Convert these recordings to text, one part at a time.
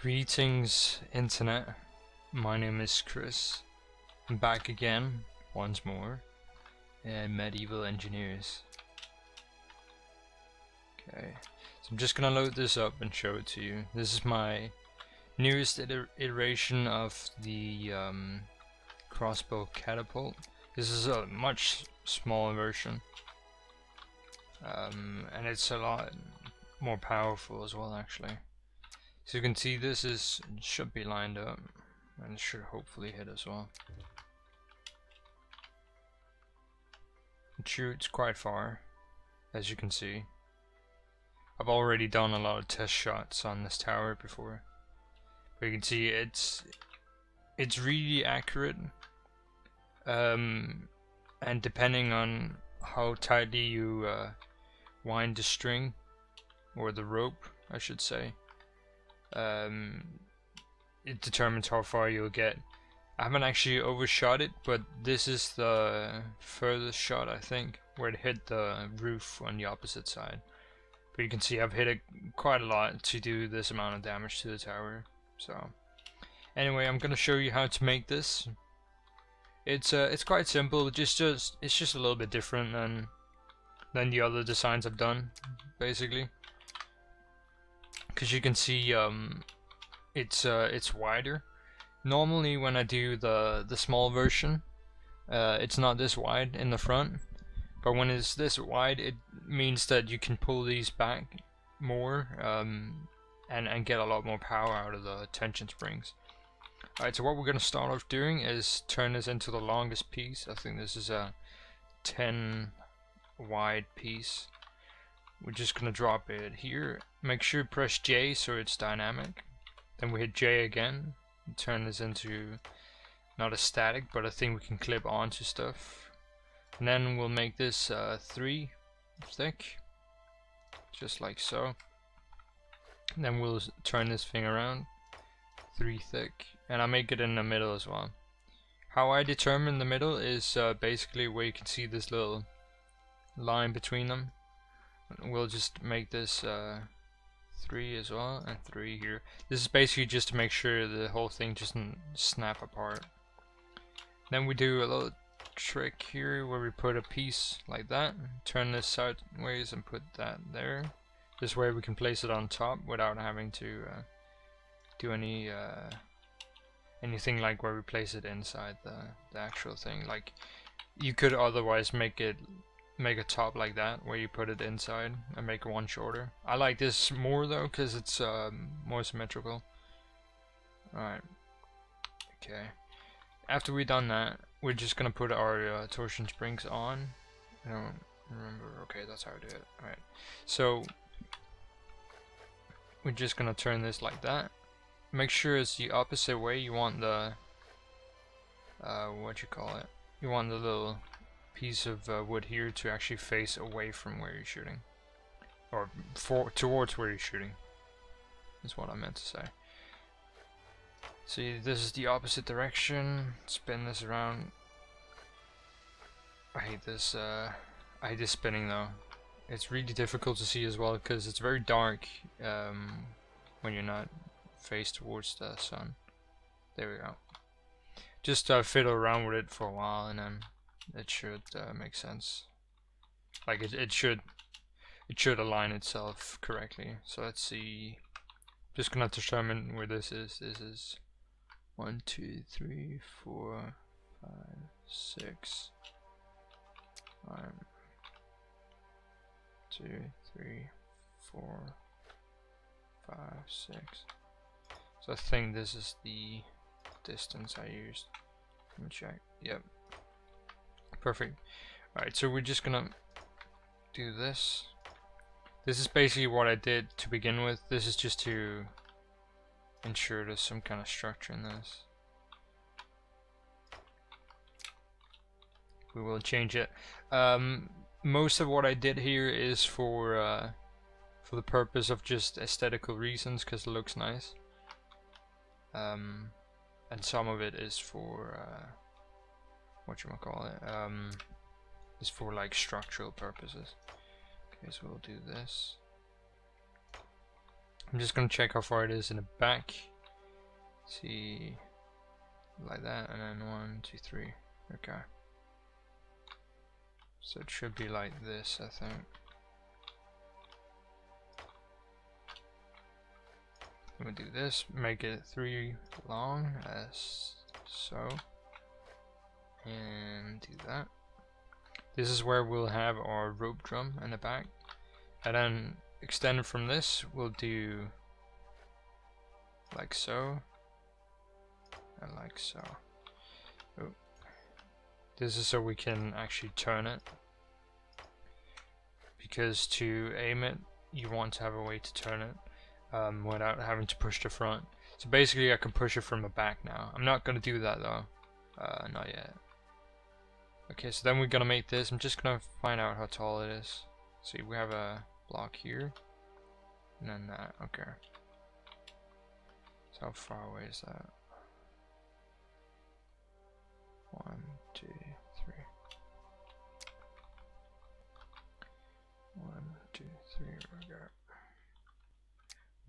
Greetings, Internet. My name is Chris. I'm back again, once more, in Medieval Engineers. Okay, so I'm just gonna load this up and show it to you. This is my newest iteration of the Crossbow Catapult. This is a much smaller version, and it's a lot more powerful as well, actually. So you can see this should be lined up, and it should hopefully hit as well. It shoots quite far, as you can see. I've already done a lot of test shots on this tower before, but you can see it's really accurate. And depending on how tightly you wind the string, or the rope, I should say, it determines how far you'll get. I haven't actually overshot it, but this is the furthest shot, I think, where it hit the roof on the opposite side. But you can see I've hit it quite a lot to do this amount of damage to the tower. So anyway, I'm gonna show you how to make this. It's quite simple. It's just a little bit different than the other designs I've done, basically. Because you can see it's wider. Normally when I do the small version, it's not this wide in the front, but when it's this wide, it means that you can pull these back more and get a lot more power out of the tension springs. Alright, so what we're going to start off doing is turn this into the longest piece. I think this is a 10 wide piece. We're just gonna drop it here. Make sure you press J so it's dynamic. Then we hit J again. Turn this into not a static, but a thing we can clip onto stuff. And then we'll make this 3 thick, just like so. And then we'll turn this thing around, 3 thick, and I make it in the middle as well. How I determine the middle is basically where you can see this little line between them. We'll just make this 3 as well, and 3 here. This is basically just to make sure the whole thing doesn't snap apart. Then we do a little trick here where we put a piece like that, turn this sideways and put that there. This way we can place it on top without having to do anything like where we place it inside the actual thing. Like you could otherwise make a top like that where you put it inside and make one shorter. I like this more though because it's more symmetrical. Alright, okay, after we've done that, we're just gonna put our torsion springs on. I don't remember. Okay, that's how I do it. Alright, so we're just gonna turn this like that. Make sure it's the opposite way. You want the what you call it, you want the little piece of wood here to actually face away from where you're shooting, or towards where you're shooting, is what I meant to say. See, this is the opposite direction. Spin this around. I hate this spinning though. It's really difficult to see as well because it's very dark when you're not faced towards the sun. There we go. Just fiddle around with it for a while and then it should make sense. Like it should align itself correctly. So let's see. Just gonna determine where this is. This is 1, 2, 3, 4, 5, 6. 1, 2, 3, 4, 5, 6. So I think this is the distance I used. Let me check. Yep. Perfect. Alright, so we're just gonna do this. This is basically what I did to begin with. This is just to ensure there's some kind of structure in this. We will change it. Most of what I did here is for the purpose of just aesthetical reasons, because it looks nice. And some of it is for whatchamacallit, is for like structural purposes. Okay, so we'll do this. I'm just gonna check how far it is in the back. See, like that, and then 1, 2, 3. Okay. So it should be like this, I think. I'm gonna do this, make it 3 long, as so, and do that. This is where we'll have our rope drum in the back, and then extended from this, we'll do like so, and like so. Oh. This is so we can actually turn it, because to aim it, you want to have a way to turn it. Without having to push the front. So basically I can push it from the back now. I'm not gonna do that though. Not yet. Okay, so then we're gonna make this. I'm just gonna find out how tall it is. See, we have a block here. And then that, okay. So how far away is that? 1, 2, 3. 1, 2, 3, we got.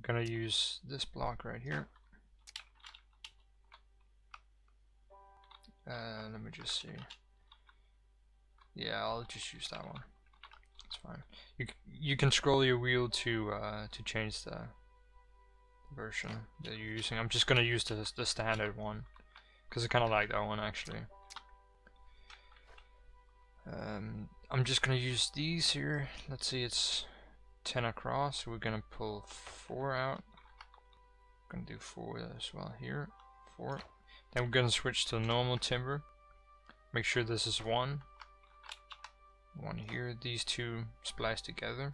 I'm gonna use this block right here. Let me just see. Yeah, I'll just use that one. It's fine. You can scroll your wheel to change the version that you're using. I'm just gonna use the standard one because I kind of like that one actually. I'm just gonna use these here. Let's see, it's 10 across. We're gonna pull 4 out. Gonna do 4 as well here. 4. Then we're gonna switch to normal timber. Make sure this is 1. 1 here. These two splice together,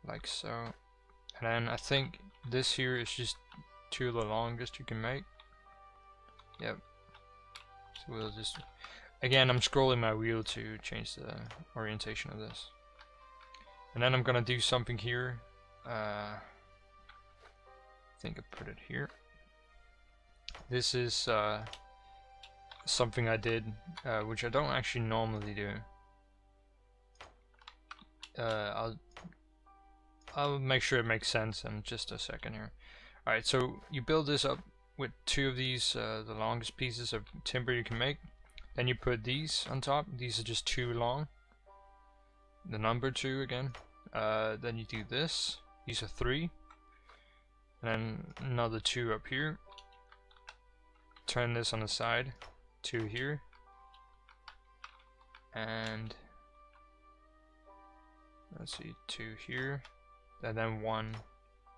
like so. And then I think this here is just 2 of the longest you can make. Yep. So we'll just. Again, I'm scrolling my wheel to change the orientation of this. And then I'm gonna do something here. I think I put it here. This is something I did, which I don't actually normally do. I'll make sure it makes sense in just a second here. Alright, so you build this up with 2 of these, the longest pieces of timber you can make. Then you put these on top. These are just 2 long. The number 2 again. Then you do this. These are 3. And then another 2 up here. Turn this on the side. 2 here. And let's see, 2 here. And then 1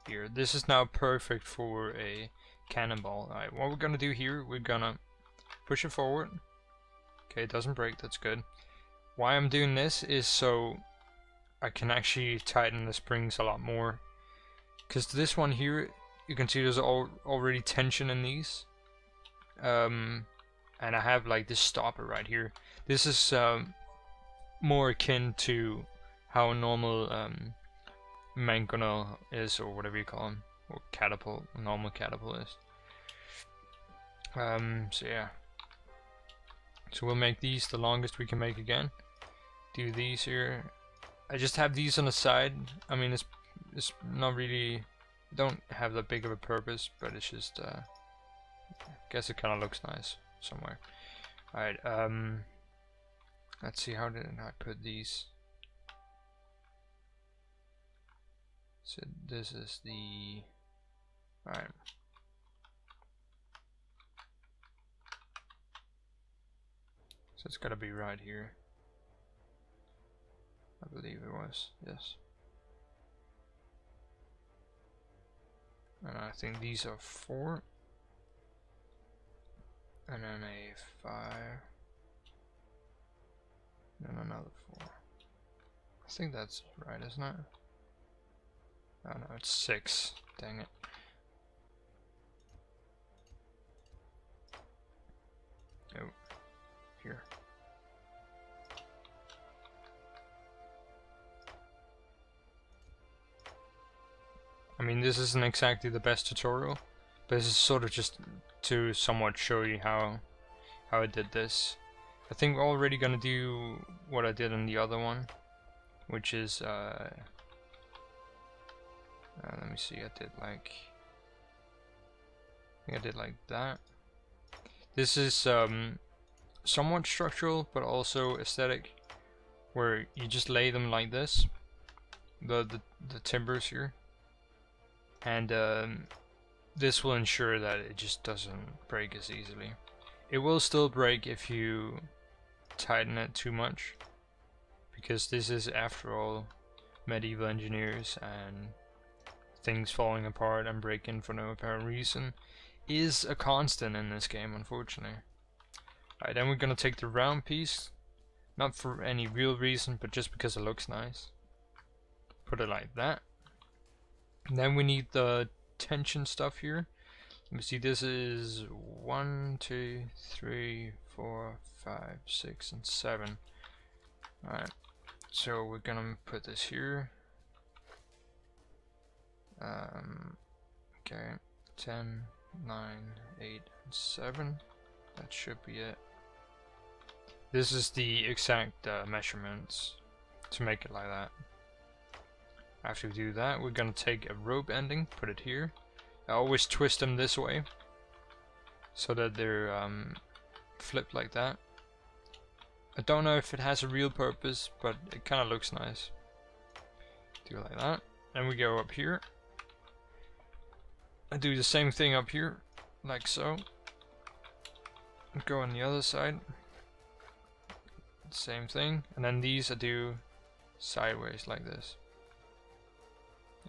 here. This is now perfect for a cannonball. Alright, what we're gonna do here, we're gonna push it forward. Okay, it doesn't break, that's good. Why I'm doing this is so I can actually tighten the springs a lot more. Because this one here, you can see there's already tension in these. And I have like this stopper right here. This is more akin to how a normal mangonel is, or whatever you call them, or catapult, normal catapult is. So yeah. So we'll make these the longest we can make again. Do these here. I just have these on the side. I mean, it's not really, don't have that big of a purpose, but it's just I guess it kind of looks nice somewhere. Alright, let's see, how did I put these? So this is the, alright. So it's gotta be right here. I believe it was, yes. And I think these are 4. And then a 5. And another 4. I think that's right, isn't it? Oh no, it's 6. Dang it. Oh, here. I mean, this isn't exactly the best tutorial, but this is sort of just to somewhat show you how I did this. I think we're already gonna do what I did in the other one, which is Let me see, I think I did like that. This is somewhat structural, but also aesthetic, where you just lay them like this, the timbers here, and this will ensure that it just doesn't break as easily. It will still break if you tighten it too much, because this is, after all, medieval engineers, and things falling apart and breaking for no apparent reason is a constant in this game, unfortunately. Alright, then we're gonna take the round piece, not for any real reason, but just because it looks nice. Put it like that. And then we need the tension stuff here. Let me see, this is 1, 2, 3, 4, 5, 6, and 7. Alright, so we're gonna put this here. Okay, 10, 9, 8, and 7. That should be it. This is the exact measurements to make it like that. After we do that, we're gonna take a rope ending, put it here. I always twist them this way so that they're flipped like that. I don't know if it has a real purpose, but it kind of looks nice. Do it like that. Then we go up here. I do the same thing up here, like so. Go on the other side. Same thing. And then these I do sideways like this.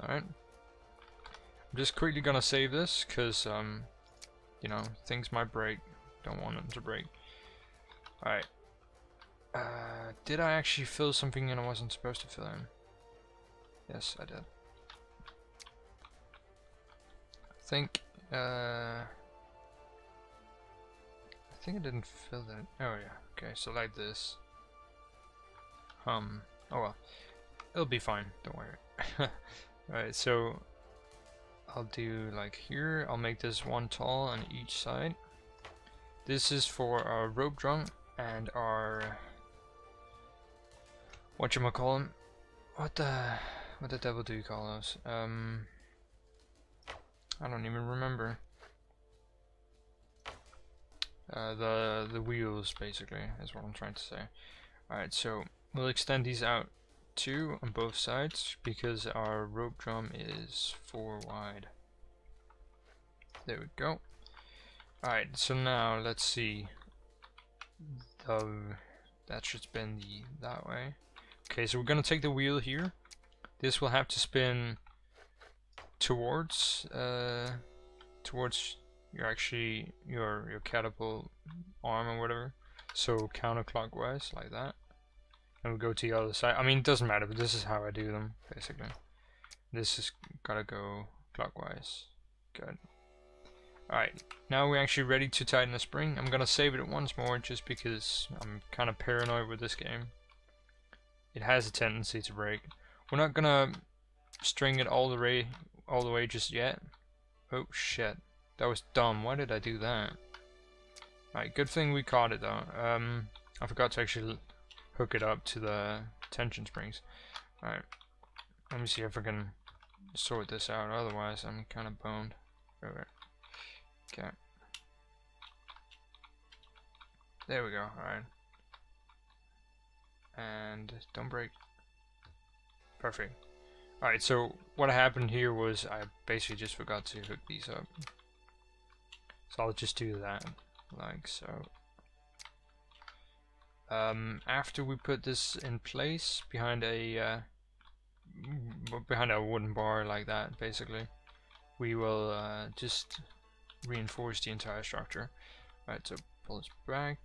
Alright. I'm just quickly gonna save this, because, you know, things might break. Don't want them to break. Alright. Did I actually fill something in I wasn't supposed to fill in? Yes, I did. I think I didn't fill that. Oh yeah. Okay, so like this. Oh well. It'll be fine, don't worry. Alright, so I'll do like here, I'll make this one tall on each side. This is for our rope drum and our whatchamacallem. What the devil do you call those? I don't even remember. The wheels, basically, is what I'm trying to say. Alright, so we'll extend these out too on both sides, because our rope drum is 4 wide. There we go. Alright, so now let's see. That should spin that way. Okay, so we're gonna take the wheel here. This will have to spin towards your catapult arm or whatever. So counterclockwise, like that. And we go to the other side. I mean, it doesn't matter, but this is how I do them, basically. This is gotta go clockwise. Good. Alright, now we're actually ready to tighten the spring. I'm gonna save it once more, just because I'm kind of paranoid with this game. It has a tendency to break. We're not gonna string it all the way just yet. Oh shit, that was dumb. Why did I do that? Alright, good thing we caught it though. I forgot to actually hook it up to the tension springs. Alright, let me see if I can sort this out, otherwise I'm kind of boned. Okay. There we go, alright. And don't break. Perfect. Alright, so what happened here was I basically just forgot to hook these up. So I'll just do that, like so. After we put this in place behind a wooden bar like that, basically, we will just reinforce the entire structure. Right, so pull this back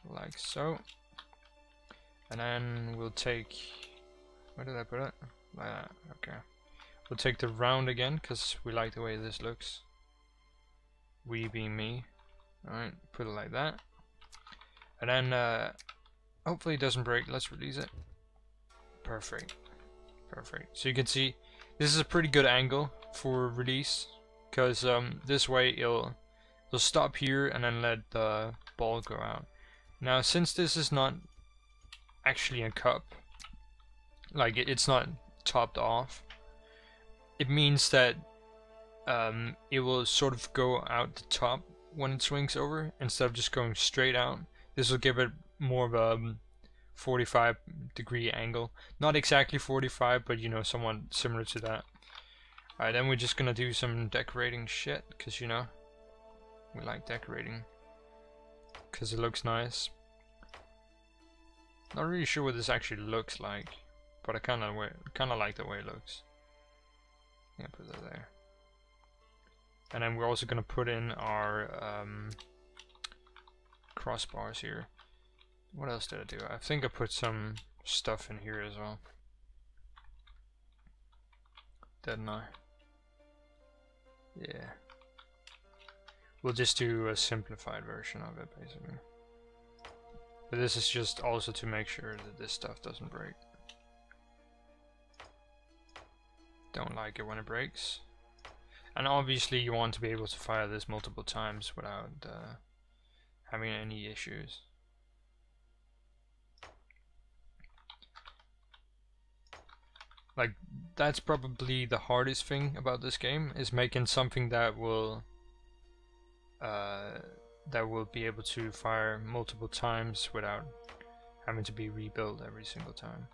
like so, and then we'll take, where did I put it? Like that. Okay, we'll take the round again because we like the way this looks. We being me. Alright, put it like that. And then hopefully it doesn't break. Let's release it. Perfect. Perfect. So you can see this is a pretty good angle for release, because this way it'll stop here and then let the ball go out. Now since this is not actually a cup, like it's not topped off, it means that it will sort of go out the top when it swings over instead of just going straight out. This will give it more of a 45-degree angle. Not exactly 45, but you know, somewhat similar to that. Alright, then we're just gonna do some decorating shit, because you know, we like decorating. Because it looks nice. Not really sure what this actually looks like, but I kinda like the way it looks. Yeah, put that there. And then we're also gonna put in our crossbars here. What else did I do? I think I put some stuff in here as well. Didn't I? Yeah. We'll just do a simplified version of it, basically. But this is just also to make sure that this stuff doesn't break. Don't like it when it breaks. And obviously you want to be able to fire this multiple times without having any issues. Like, that's probably the hardest thing about this game, is making something that will be able to fire multiple times without having to be rebuilt every single time.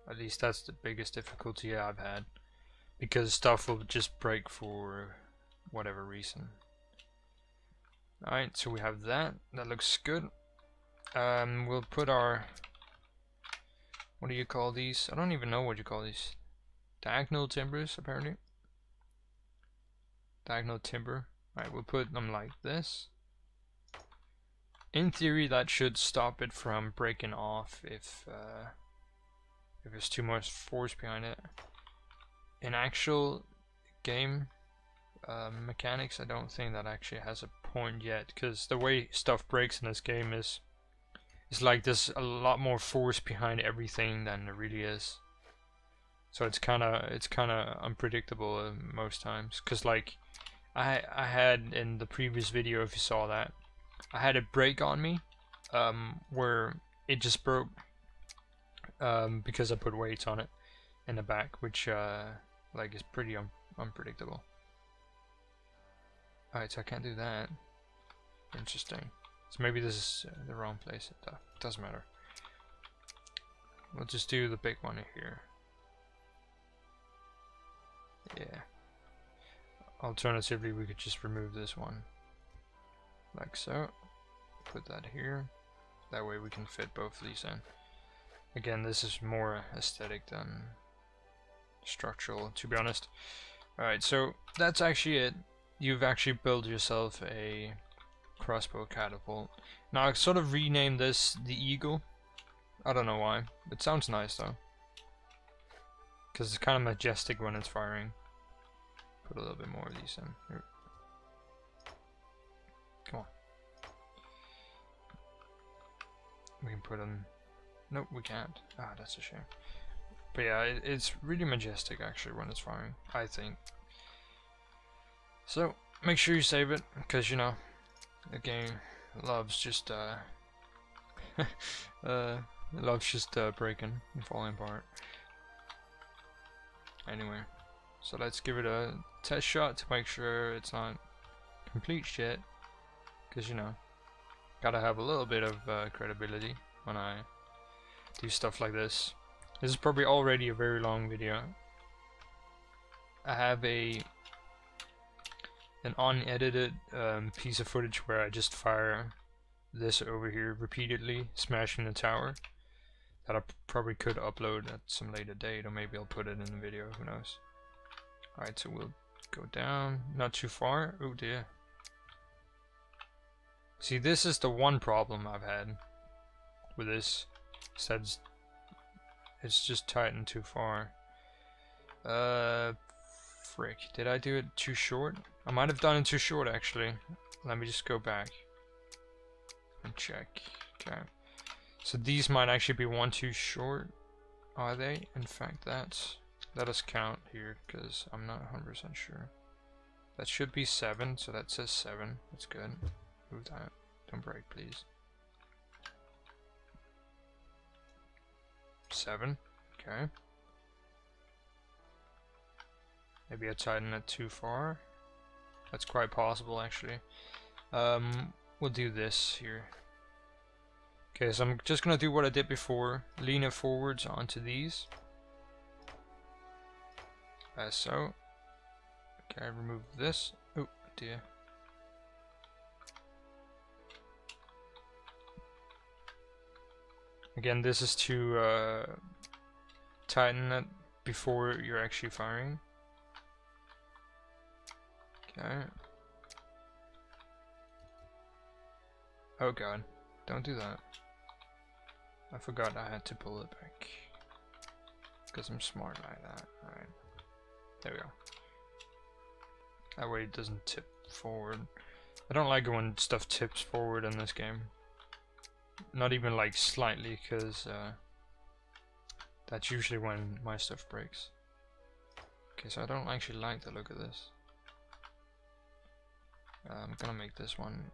At least that's the biggest difficulty I've had, because stuff will just break for whatever reason. Alright, so we have that. That looks good. We'll put our... what do you call these? I don't even know what you call these. Diagonal timbers, apparently. Diagonal timber. Alright, we'll put them like this. In theory, that should stop it from breaking off if there's too much force behind it. In actual game mechanics, I don't think that actually has a point yet, because the way stuff breaks in this game is like there's a lot more force behind everything than there really is. So it's kind of unpredictable most times. Cause like I had in the previous video, if you saw that, I had a break on me where it just broke because I put weights on it in the back, which like is pretty unpredictable. Alright, so I can't do that. Interesting. So maybe this is the wrong place. It doesn't matter. We'll just do the big one here. Yeah. Alternatively, we could just remove this one. Like so. Put that here. That way we can fit both of these in. Again, this is more aesthetic than structural, to be honest. Alright, so that's actually it. You've actually built yourself a Crossbow Catapult. Now I sort of renamed this the Eagle. I don't know why. It sounds nice though, because it's kind of majestic when it's firing. Put a little bit more of these in. Here. Come on. We can put them. Nope, we can't. Ah, that's a shame. But yeah, it's really majestic actually when it's firing, I think. So make sure you save it, because you know the game loves just breaking and falling apart. Anyway, so let's give it a test shot to make sure it's not complete shit, because you know, gotta have a little bit of credibility when I do stuff like this. This is probably already a very long video. I have an unedited piece of footage where I just fire this over here repeatedly, smashing the tower, that I probably could upload at some later date, or maybe I'll put it in the video, who knows. Alright, so we'll go down, not too far. Oh dear. See, this is the one problem I've had with this, is that it's just tightened too far. Frick, did I do it too short? I might have done it too short actually. Let me just go back and check. Okay, so these might actually be one too short. Are they? In fact, let us count here, because I'm not 100% sure. That should be 7, so that says 7. That's good. Move that. Don't break, please. 7. Okay. Maybe I tighten it too far. That's quite possible actually. We'll do this here. Okay, so I'm just gonna do what I did before. Lean it forwards onto these. As so. Okay, remove this. Oh dear. Again, this is to tighten it before you're actually firing. Okay. Oh god, don't do that. I forgot I had to pull it back. Because I'm smart like that. Alright. There we go. That way it doesn't tip forward. I don't like it when stuff tips forward in this game. Not even like slightly, because that's usually when my stuff breaks. Okay, so I don't actually like the look of this. I'm gonna make this one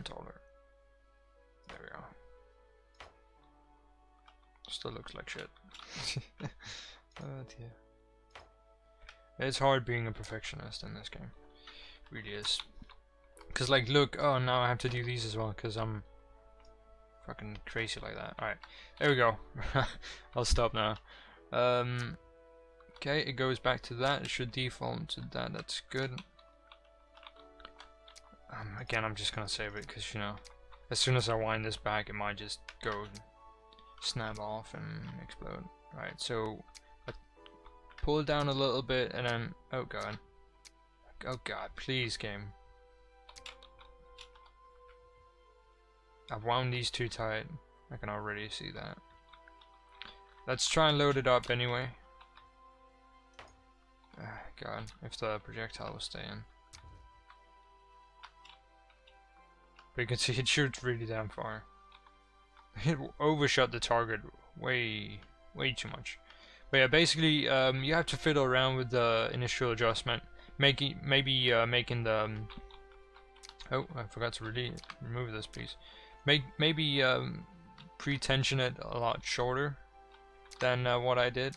taller. There we go. Still looks like shit. Oh dear. It's hard being a perfectionist in this game. It really is. Cause like, look, oh now I have to do these as well, cause I'm fucking crazy like that. Alright, there we go. I'll stop now. Okay, it goes back to that. It should default to that. That's good. Again, I'm just gonna save it because, you know, as soon as I wind this back, it might just go snap off and explode. Right, so I pull it down a little bit and then, oh god, please game. I've wound these too tight. I can already see that. Let's try and load it up anyway. God, if the projectile will stay in. But you can see it shoots really damn far. It overshot the target way too much. But yeah, basically, you have to fiddle around with the initial adjustment, maybe making the. Oh, I forgot to remove this piece. Maybe pre-tension it a lot shorter than what I did,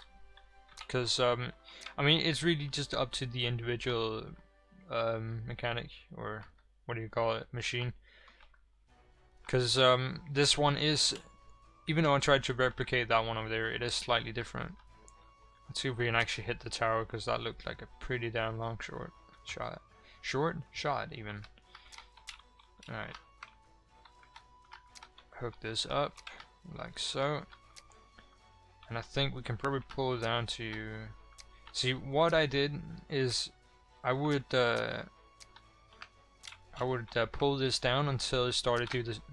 because I mean, it's really just up to the individual mechanic, or what do you call it, machine. Because this one is, even though I tried to replicate that one over there, it is slightly different. Let's see if we can actually hit the tower, because that looked like a pretty damn long shot even. Alright. Hook this up, like so. And I think we can probably pull it down to... See, what I did is, I would pull this down until it started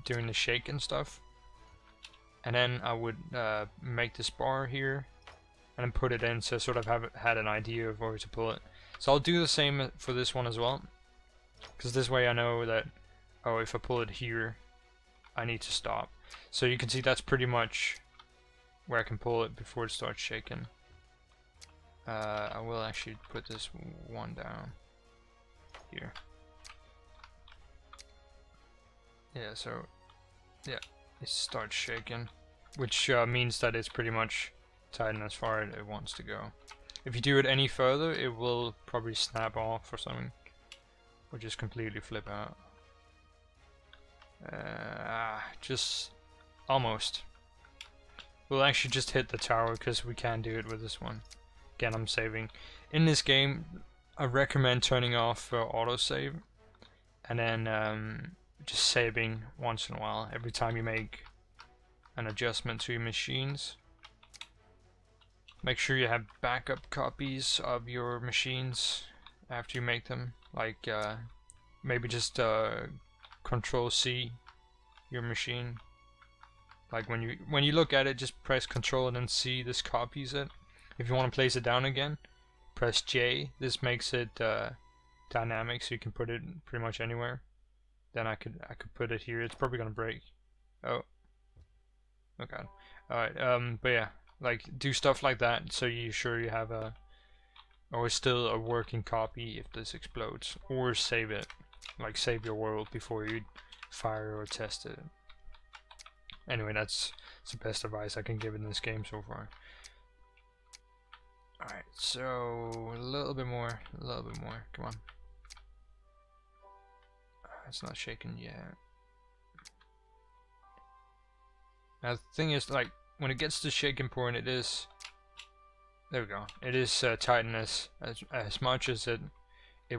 doing the shake and stuff, and then I would make this bar here and then put it in, so I sort of had an idea of where to pull it. So I'll do the same for this one as well, because this way I know that, oh, if I pull it here I need to stop. So you can see that's pretty much where I can pull it before it starts shaking. I will actually put this one down here. Yeah, so yeah, it starts shaking, which means that it's pretty much tightened as far as it wants to go. If you do it any further, it will probably snap off or something, or just completely flip out. Just almost. We'll actually just hit the tower because we can do it with this one. Again, I'm saving. In this game, I recommend turning off autosave, and then just saving once in a while every time you make an adjustment to your machines. Make sure you have backup copies of your machines after you make them, like maybe just Control C your machine. Like when you look at it, just press Control and then C. This copies it. If you want to place it down again, press J. This makes it dynamic, so you can put it pretty much anywhere. Then I could put it here. It's probably gonna break. Oh god. Alright, but yeah, like do stuff like that so you're sure you have or still a working copy if this explodes, or save it, like save your world before you fire or test it. Anyway, that's the best advice I can give in this game so far. Alright, so a little bit more, come on. It's not shaking yet. Now the thing is, like, when it gets to shaking point, it is, there we go, it is tighten as much as it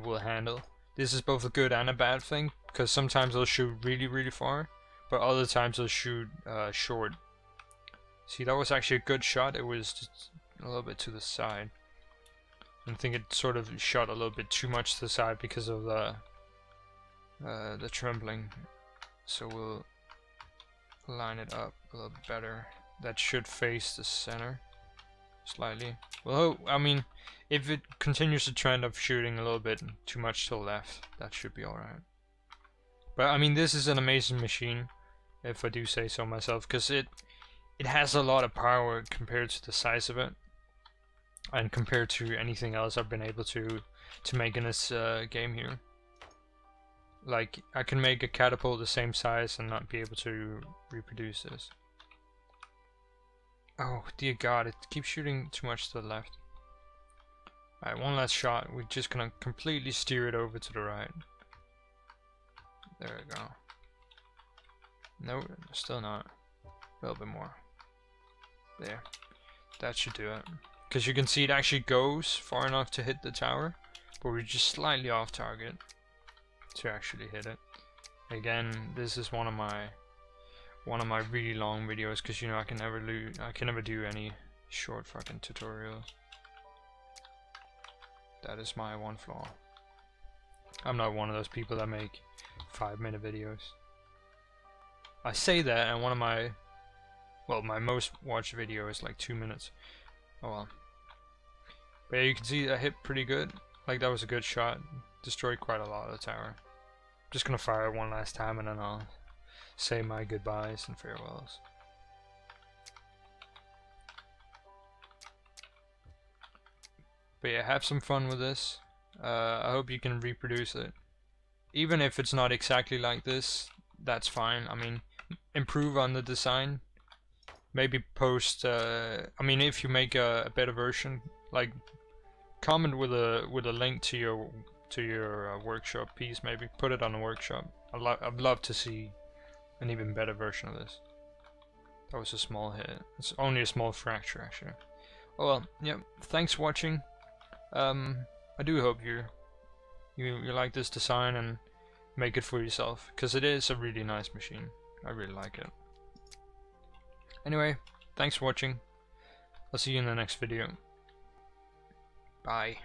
will handle. This is both a good and a bad thing, because sometimes it'll shoot really far, but other times it'll shoot short. See, that was actually a good shot. It was just a little bit to the side. I think it sort of shot a little bit too much to the side because of the trembling. So we'll line it up a little bit better. That should face the center slightly. Well, I mean, if it continues the trend of shooting a little bit too much to the left, that should be alright. But I mean, this is an amazing machine, if I do say so myself, because it has a lot of power compared to the size of it, and compared to anything else I've been able to make in this game here. Like, I can make a catapult the same size and not be able to reproduce this. Oh dear god, it keeps shooting too much to the left. Alright, one last shot. We're just gonna completely steer it over to the right. There we go. No, still not. A little bit more. There. That should do it. Because you can see it actually goes far enough to hit the tower, but we're just slightly off target to actually hit it. Again, this is one of my really long videos, because you know I can never do any short fucking tutorials. That is my one flaw. I'm not one of those people that make 5-minute videos. I say that, and one of my, well, my most watched video is like 2 minutes. Oh well. But yeah, you can see I hit pretty good. Like, that was a good shot. Destroyed quite a lot of the tower. Just gonna fire it one last time and then I'll say my goodbyes and farewells. But yeah, have some fun with this. I hope you can reproduce it. Even if it's not exactly like this, that's fine. I mean, improve on the design. Maybe post, I mean, if you make a better version, like, comment with a link to your workshop piece. Maybe put it on the workshop. I'd love to see an even better version of this. That was a small hit. It's only a small fracture, actually. Oh well, yeah. Thanks for watching. I do hope you like this design and make it for yourself, because it is a really nice machine. I really like it. Anyway, thanks for watching. I'll see you in the next video. Bye.